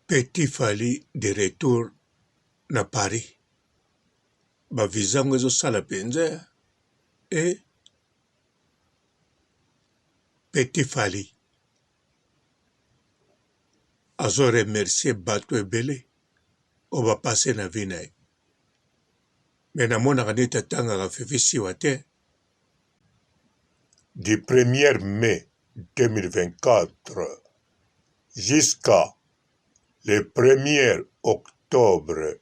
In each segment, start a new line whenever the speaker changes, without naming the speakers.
Petit Fally de retour na Paris. Bavizango ezosala penza et Petit Fally azo remercier bato ebele o bapase na vie na ye. Me namonaka neti atangaka fefisiwa te. Du 1er mai 2024 jusqu'à le 1er octobre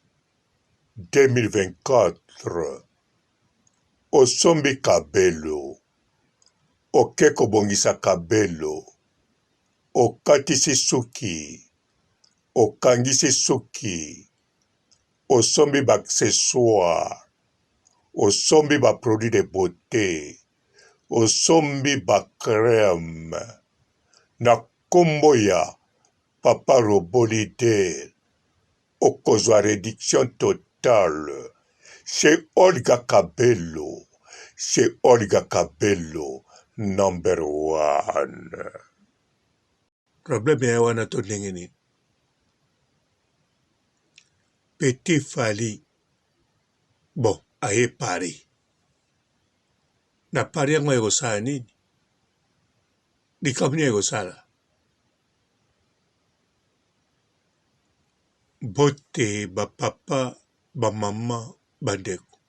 2024 osombi Kabelo, oke kobongisa Kabelo, okatisi suki, okangisi suki, osombi ba-accessoire, osombi ba-produit de beauté, osombi ba-crème, na kombo ya Papa Robolide, okozwa réduction totale chez Olga Kabelo, chez Olga Kabelo, number 1. Problème ya wana to ndenge nini? Petit Fally, bon, aye Paris. Na Paris yango ekosala nini? Likambo nini ekosala? Bote bapapa, bamama, bandeko.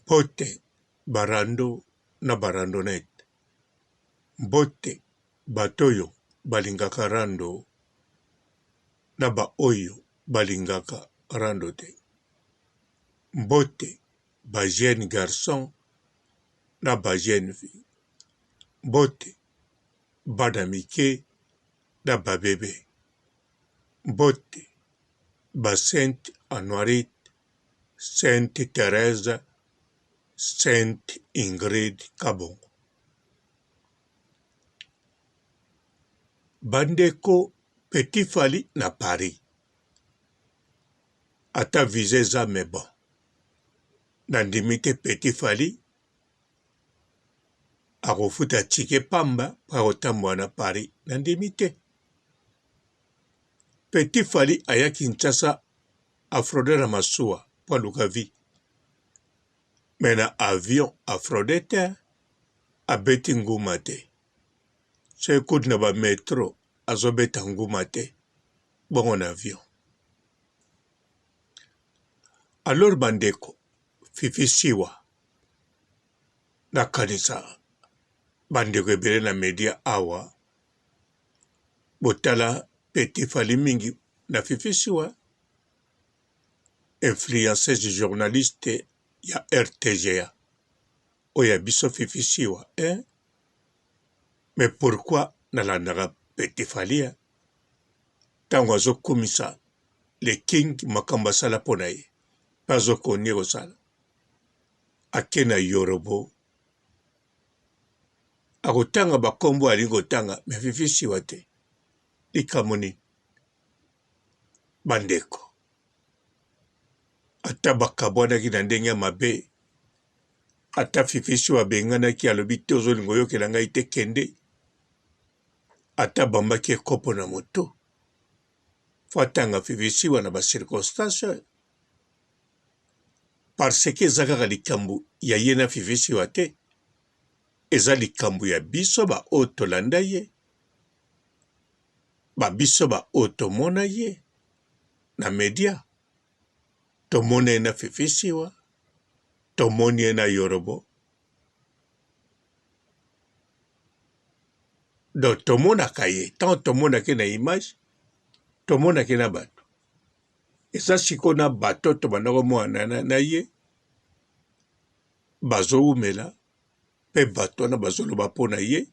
Bote barando na barandonete. Bote batoyo balingaka rando na ba oyo balingaka rando te. Bote ba jeune garçon na ba jeune fille. Bote bana mike na ba bébé. Bote ba Sainte Honorite, Sainte Thérèse, Sainte Ingrid Kabongo. Bandeko Petit Fally na Paris. Ata visé za mais bon. Nandimite Petit Fally akofuta tike pamba pa otambwa na Paris. Nandimite. Petit Fally aya Kinshasa afrode na masuwa po luka vi. Mena avion afrode te abeti nguma te. Se kud na ba metro azobeta nguma te. Bongo na avion. Alors bandeko fifisiwa na kanisa bandeko ebele na media awa botala Petit Fally mingi na fifisiwa influenceuse journaliste ya RTGA oya biso fifisiwa mais pourquoi nalandaka Petit Fally tango azokumisa le king makambo asala mpo na ye azokoni kosala ake na yorobo akotanga bakombo alingi kotanga me fifisiwa te likambo nini bandeko ata bakabwanaki na ndenge ya mabe ata fifisiwa abenganaki alobi te ozolinga oyokela ngai te kende ata bambaki ekopo na moto fo atanga fifisiwa na bacirconstance parce que eza kaka likambo ya ye na fifisiwa te eza likambo ya biso baoyo tolanda ye babiso baoyo tomona ye na media tomona ye na fifisiwa tomoni ye na yorobo donc tomonaka ye ntango tomonaki na image tomonaki na bato eza sikoyo na bato tobanda komona na ye bazowumela mpe bato wana bazoloba mpo na ye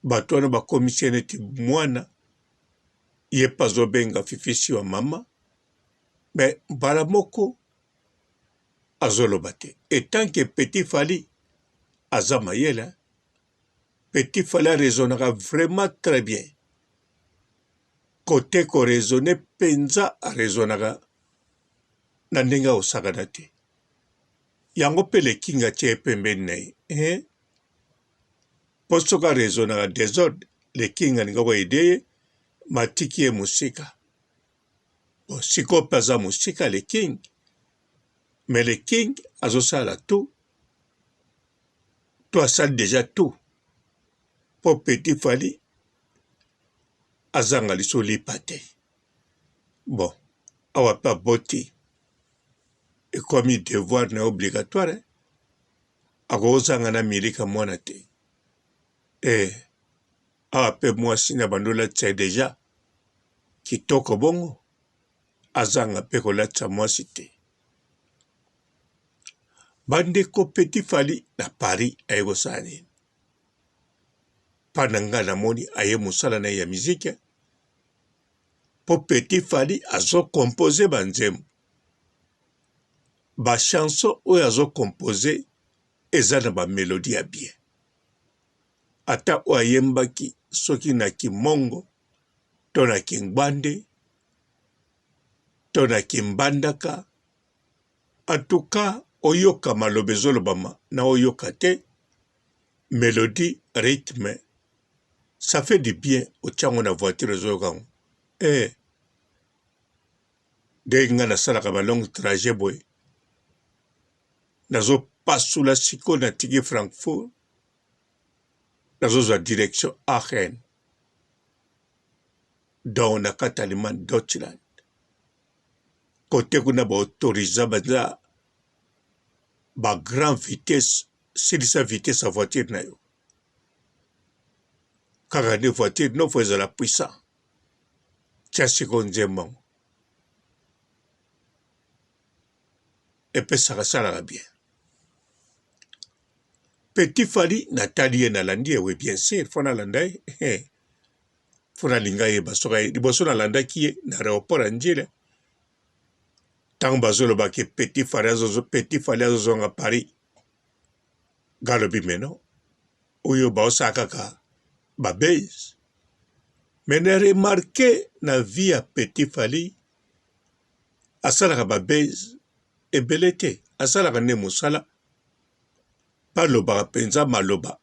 bato wana bakomisi ye neti mwana ye mpe azobenga fifisiwa mama me mbala moko azoloba te etanke Petit Fally aza mayele Petit Fally arezonaka vraiment très bien kote korezone mpenza arezonaka na ndenge akosakana te yango mpe lekinga atie pembeni na ye mpo soki arezonaka desordre lekinga alinga koyede ye matiki ye musika. Bon, siko paza musika le king. Mais le king azosala tout. Toi asali déjà tout. Po Petit Fally azanga liso lipa te. Bon, awa pa boti. Ekomi devoir na obligatoire. Akozanga na milika mwana te. Awa pe mwasi na bandola tse deja. Kitoko bongo. Azanga pe kolatsa mwasi te. Bandeko Petit Fally na Paris ayekosala nini. Pana nga namoni aye musala na ya miziki. Po Petit Fally azo compose banzembo. Ba chanson oyo azo compose eza na ba melodie ya bien. Ata oyo ayembaki soki na kimongo to na kingbande to na kimbandaka. En tout cas oyoka maloba ezolobama na oyoka te. Mélodie, rythme, ça fait du bien au tchango na voiture ezoyokango. Ndenge nga nasalaka ba long trajet boye. Nazo pasula siko na tiki Frankfurt. Nazozwa direction Aachen. Donc na kati Allemagne Deutschland. Kote kuna ba autorisa baza ba grand vitesse, silisa vitesse a voiture na yo. Kaka de voiture no fo ezala puissant. Tia siko nzembo. Epesaka salaka bien. Petit Fally natali ye nalandi we bien sûr fona landai. Fona linga ye basoka liboso nalandaki ye na aéroport anjira. Tant bazolo baki Petit Fally azozonga Paris. Galobi meno. Oyo baosakaka babase. Mais ne remarqué na vie à Petit Fally asalaka babase ebele te. Asalaka ne musala. Palobaka penza maloba.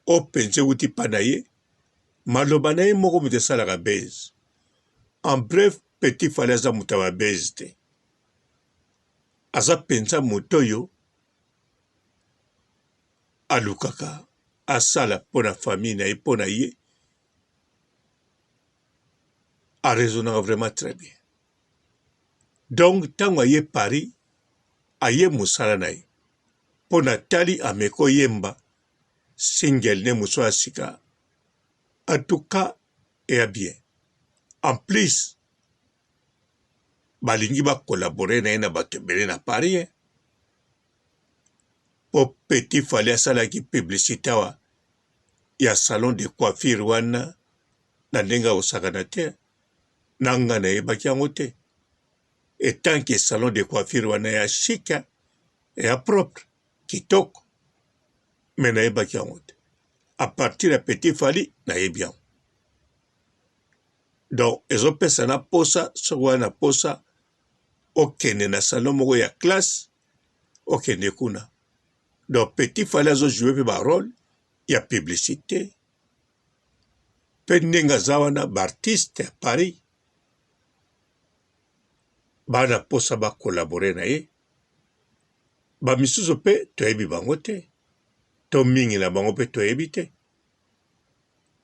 O penze uti panaye. Maloba na ye moko mute salaka base. En bref, Petit Fally aza mutaba base te. Aza penza mutoyo. Alukaka. Asala pona famille na ye pona ye. A raisonnera vraiment très bien. Donc, tango aye Paris, aye musala na ye. Pona tali ameko yemba, single ne muso asika. En tout cas, et bien. En plus, balingi ba collaborer na ye na bato ebele na Paris. Po Petit Fally asalaki publicité wa ya salon de coiffure wana na ndenge osakana te. Nanga na yebaki yango te. Et tant que salon de coiffure wana ya chic et ya propre, kitoko. Mais na yebaki yango te. À partir de Petit Fally na yebi yango. Donc, ezopesa na posa, sokwa na posa, okende na salon moko ya classe, okende kuna. Donc, Petit Fally azo jouer ba rôle, ya publicité. Pe ndenga zawana ba artiste à Paris. Bana posa ba collaborer na ye. Ba misusu pe toyebi bango te. To mingi na bango pe toyebi te.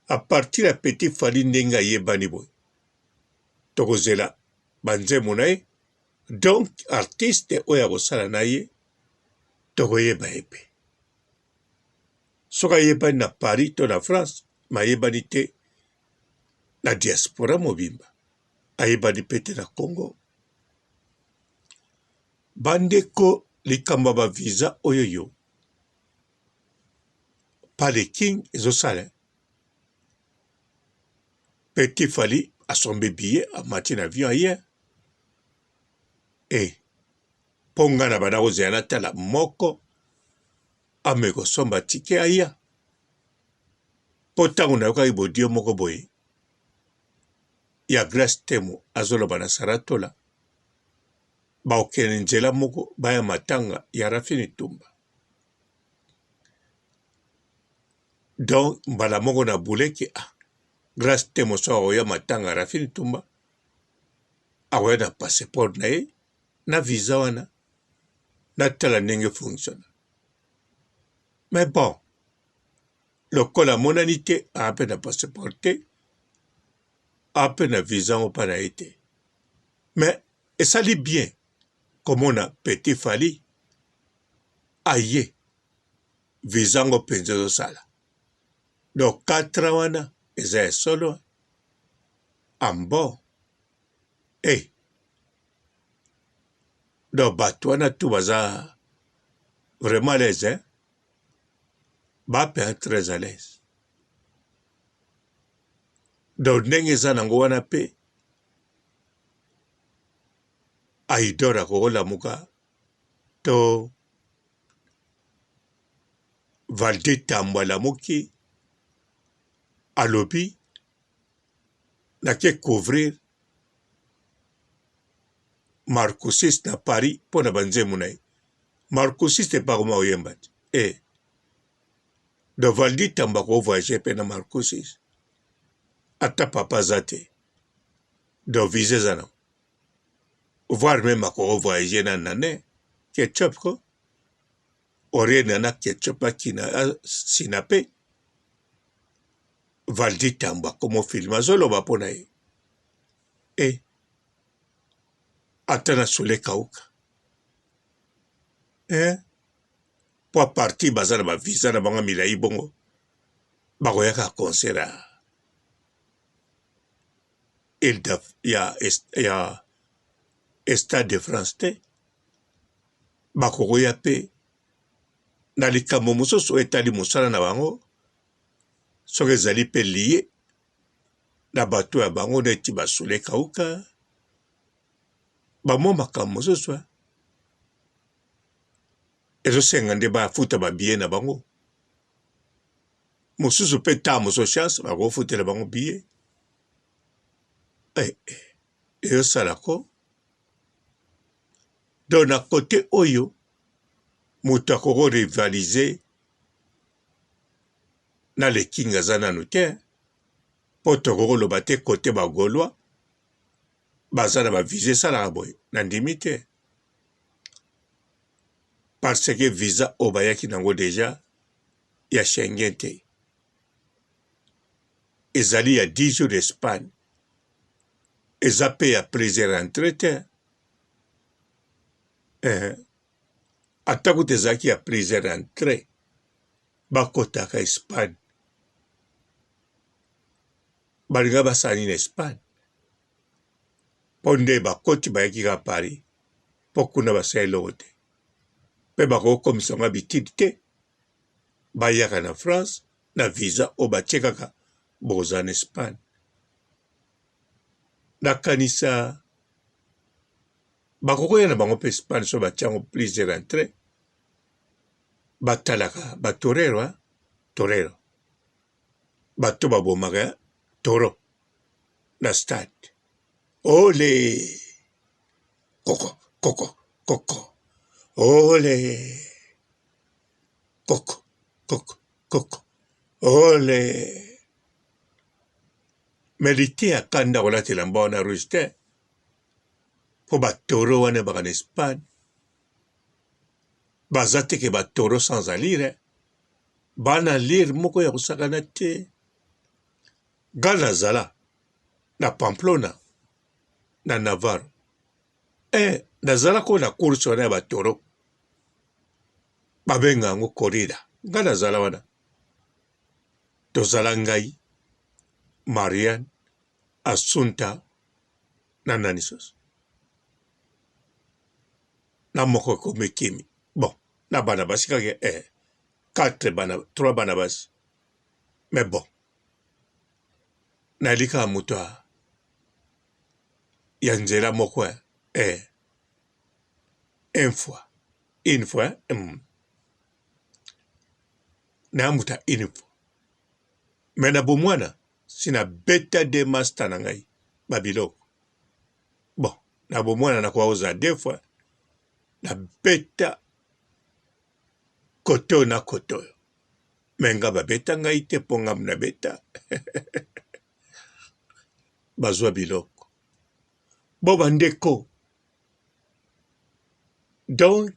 À partir de Petit Fally ndenga yebani boy. Tokozela banzemo na ye. Donc artiste oyo akosala na ye tokoyeba ye pe. Soki ayebani na Paris to na France, mayebani te na diaspora mobimba. Ayebani pe te na Congo. Bandeko likamba ba visa oyo yo. Pa le king ezosala. Petit Fally asombe billet amati na avion aye. Ponga na bana kozela na tala moko ameko somba tike aya. Po tango na yoka ibodio moko boye. Ya Grace Temo azoloba na Saratola. Baokene nzela moko baya matanga ya Rafini Tumba. Donc mbala moko na buleki grâce te moso aoya matanga rafini tumba aoya na passeport na ye na visa wana na tala ndenge fonctionne. Mais bon, lokola monani te ape na passeport te ape na visa ngo pa na ye te. Mais esali bien komona Petit Fally aye visa ngo mpenza ezosala. Donc 4 ans wana eza ya solo ambo donc bato wana tu baza vraiment à l'aise, hein? Bape très à l'aise. Donc ndenge eza nango wana pe aidora kokolamuka to Valde Tambo alamuki alobi nake couvrir Marcoussis na Paris pour na banzemu na ye. Marcoussis te pa koma oyemba te. De Valde Tambo ko voyager pe na Marcoussis. Ata papa zate. Do vise zana. Voir même ako voyager na nane ketchup ko. Ore nana ketchup akina sinape. Valde Tambo komo filma zolo ba pona ye. Atana sole kauka. Po parti bazana ba visa na banga milai bongo. Bagoyaka concert ya Stade de France te. Bakogoya pe na likambo mosusu etali mosala na bango soki ezali pe liye na bato ya bango neti basole kauka bamwa makambo mosusu ezosenga nde bafuta babiye na bango mosusu pe ta moso chance bakofutela bango biye eyosalako donc na kote oyo moto akoko rivalize na lekinga aza nanu te mpo tokokoloba te kote bagolwa baza na bavize esalaka boye na ndimi te parce que visa oyo bayaki nango deja ya Schengen te ezali ya 10 jours d'Espagne eza pe ya plaisir rentre te atako te ezalaki ya plaisir rentre bakotaka Espagne balinga basali na Espagne mpo nde bakoti bayaki ka Paris mpo kuna basali eloko te mpe bakokomisanga bitidi te bayaka na France na visa oyo batie kaka boza na Espagne nakanisa bakokoya na bango mpe Espagne so batiango plaisir rentre batalaka batorero torero bato babomaka toro na stade ole koko koko koko ole koko koko koko ole melite akanda kolatela mba wana rouge te mpo batoro wana baka na Espagne baza teke batoro sans alire bana lire moko ya kosakana te nga nazala na Pamplona na Navarre nazala ko na course wana ya batoro babenga yango corrida nga nazala wana tozala ngai Marianne Assunta na nani soso na moko komekimi bon na bana basi kaka 3 bana basi mais bon nalika moto ya nzela moko une fois na muta une fois mais na bomwana sina beta de master na ngai babiloko bon na bomwana na kwa oza 2 fois na beta koto na koto menga babeta ngai te ponga na beta bazwa biloko. Bo bandeko. Donc,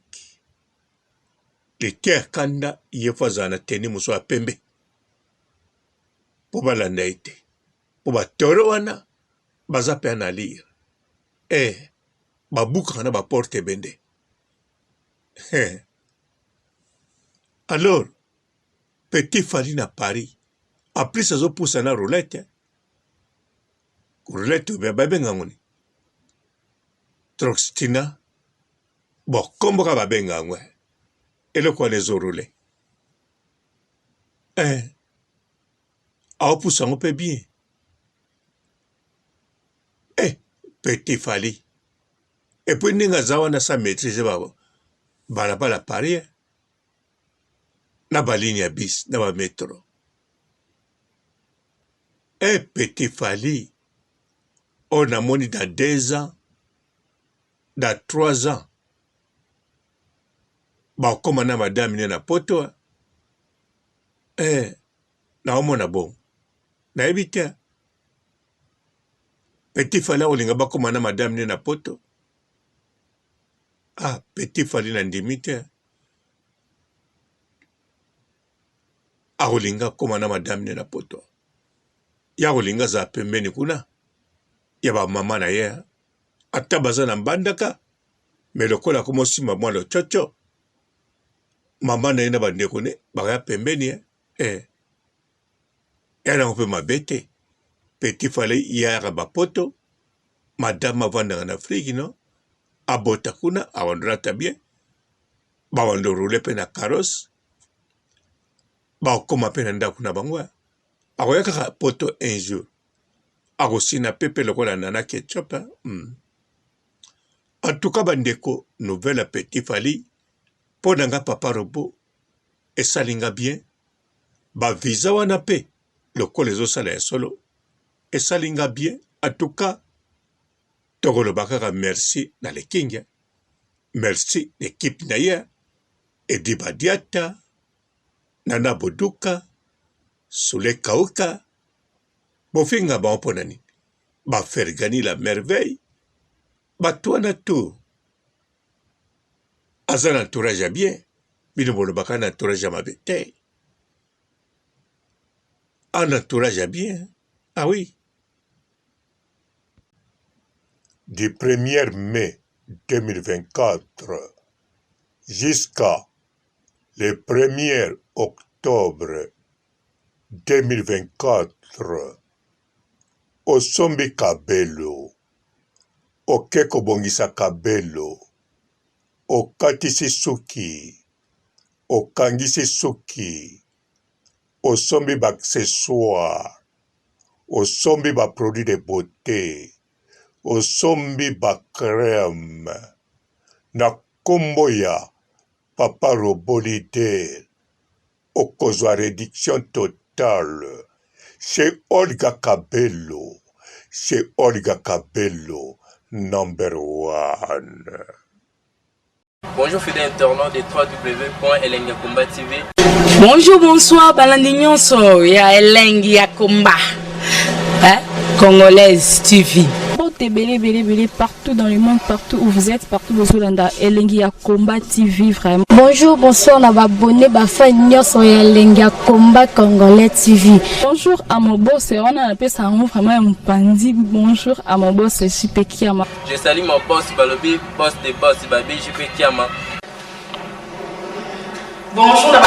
le terre kanda yefazana teni muso a pembe. Po balanda ite. Po batoro wana baza pe na lire. Babuka na ba porte bende. Alors, petit Fally na Paris. Après ça zo poussa na roulette. Roulette ou bien babenga ngoni. Troxtina. Bon, comme ka babenga ngwe. Et le quoi les roulé. A poussa on peut bien. Petit Fally. Et puis ninga zawana sa maîtrise babo. Bana pas la Paris. Na ba ligne ya bis, na ba métro. Petit Fally. On a moni dans 2 ans. Dans 3 ans. Ba koma na madame ni na poto. Na omona bon. Na ebita. Petit Fally olinga ba koma na madame ni na poto. Petit Fally na ndimite. Olinga koma na madame ni na poto. Ya olinga za pembeni kuna. Ya ba mama na ye. Ata baza na mbandaka. Me lokola komo sima mwa lo chocho. Mama na ye na bandeko ne. Baya pembeni Yana ope mabete. Petit Fally ya ba poto. Madame avanda na Afrique no. Abota kuna awandra bien. Bawando roule pe na carrosse. Koma pe na ndaku na bangwa. Akoyaka poto un jour. Agosina pepe lokola nana ketchup. En tout cas bandeko, nouvelle à Petit Fally. Ponanga papa robo. Et salinga bien. Ba visa wana pe. Lokola ezo sala ya solo. Et salinga bien. En tout cas. Togolo bakaka merci na le kinga. Merci l'équipe naya. Edi Badiata. Nana Boduka. Soule Kauka. Bofinga ba oponani. Ba Fergani la merveille. Ba tuana tout. Azan entourage à bien. Bino bolo baka na entourage à ma bête. Un entourage à bien. Ah oui. Du 1er mai 2024 jusqu'à le 1er octobre 2024, osombi kabelo, okeko bongisa kabelo, okatisi suki, okangisi suki, osombi ba accessoire, osombi ba produit de beauté, osombi ba crème, na kombo ya Papa Robo Leader, okozwa réduction totale chez Olga Kabelo, chez Olga Kabelo, #1.
Bonjour fidèles internautes de www.elengiakomba TV.
Bonjour, bonsoir, balandi nyonso ya Elengi ya Komba, Congolaise TV.
Belé partout dans le monde, partout où vous êtes, partout où vous êtes, Elengi ya Komba TV vraiment.
Bonjour, bonsoir, on a abonné bafa nyonso ya Elengi ya Komba Congolais TV.
Bonjour à mon boss, on a appelé ça vraiment un pandi. Bonjour à mon boss, JP Kiama.
Je salue mon boss Balobi, boss de boss Babi, JP Kiama.
Bonjour, la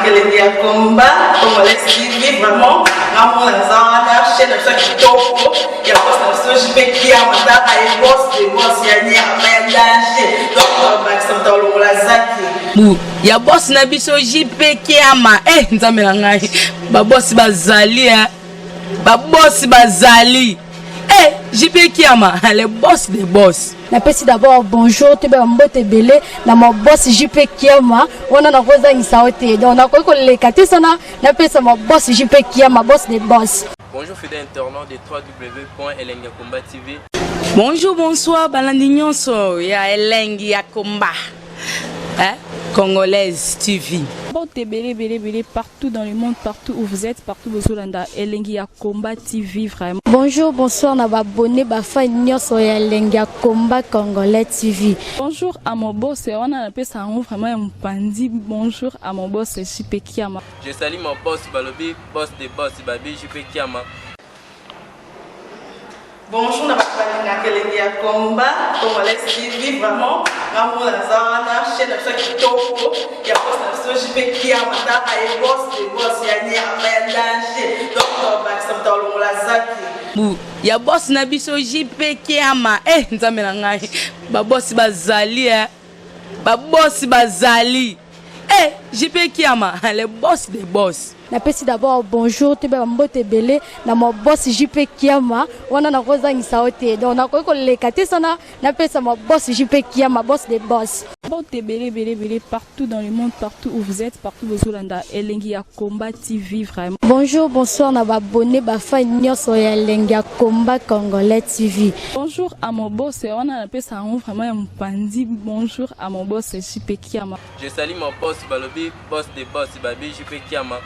Elengi ya Komba Congolais TV vraiment. Ramon Lazana, chaîne de ça qui topo, il y a boss de JP Kiama, et boss de boss yani a pas danger. Donc on va s'entendre le lazaki. Ya boss na biso JP Kiama, nzambe na ngai. Ba boss bazali ba boss bazali. JP Kiama, le boss des boss.
Napesi d'abord bonjour, tu es mbote belé, na mon boss JP Kiama, on a na rosa ngisaote. Donc on a quoi le katisana, napesi mon boss JP Kiama, boss des boss.
Bonjour fidèles internautes de www.elengiakomba TV.
Bonjour, bonsoir, balandi nyonso ya Elengi ya Komba. Congolaise TV.
Bon, belé, partout dans le monde, partout où vous êtes, partout où vous êtes, Elengi ya Combat TV, vraiment.
Bonjour, bonsoir, na abonné, bafa nyonso ya Elengi ya Combat Congolais TV.
Bonjour à mon boss, on a appelé ça vraiment un pandi. Bonjour à mon boss, JP Kiama.
Je salue mon boss Balobi, boss des boss, Babi JP Kiama.
Bonjour, na bafalinga Elengi ya Combat Congolais TV, vraiment. Ngamu na zana chaîne ça kitoko ya boss na JP Kiama ta ay boss des boss ya ni ya danger. Donc ba ça mtalo la zaki.
Bu ya boss na biso JP Kiama nzambe na ngai ba boss bazali ba boss bazali JP Kiama le boss des boss.
Napesi d'abord bonjour te ba mbote belé na mo boss JP Kiama wana na kozangisa ote donc na ko lekate sana napesa mo boss JP Kiama boss des boss.
Bon, belé, partout dans le monde, partout où vous êtes, partout où vous êtes, Elengi ya Combat TV, vraiment.
Bonjour, bonsoir, na abonné, bafa nyonso ya Elengi ya Combat Congolais TV.
Bonjour à mon boss, on a appelé ça vraiment un pandi. Bonjour à mon boss, JP Kiama.
Je salue mon boss Balobi, boss des boss, Babi JP Kiama.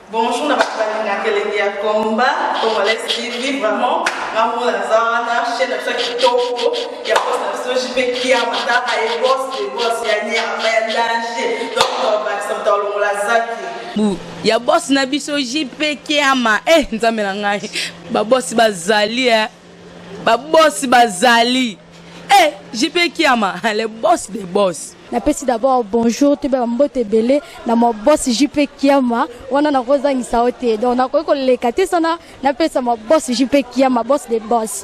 Bonjour, na bafalinga Elengi ya Combat Congolais TV, vraiment. Ngamu na zana chaîne ça kitoko ya boss na JP Kiama ta ay boss des boss ya ni ya danger. Donc ba ça mtalo la zaki.
Bu ya boss na biso JP Kiama nzambe na ngai ba boss bazali ba boss bazali JP Kiama le boss des boss.
Napesi d'abord bonjour te ba mbote belé na mo boss JP Kiama wana na kozangisa ote donc na ko lekate sana napesa mo boss JP Kiama boss des boss.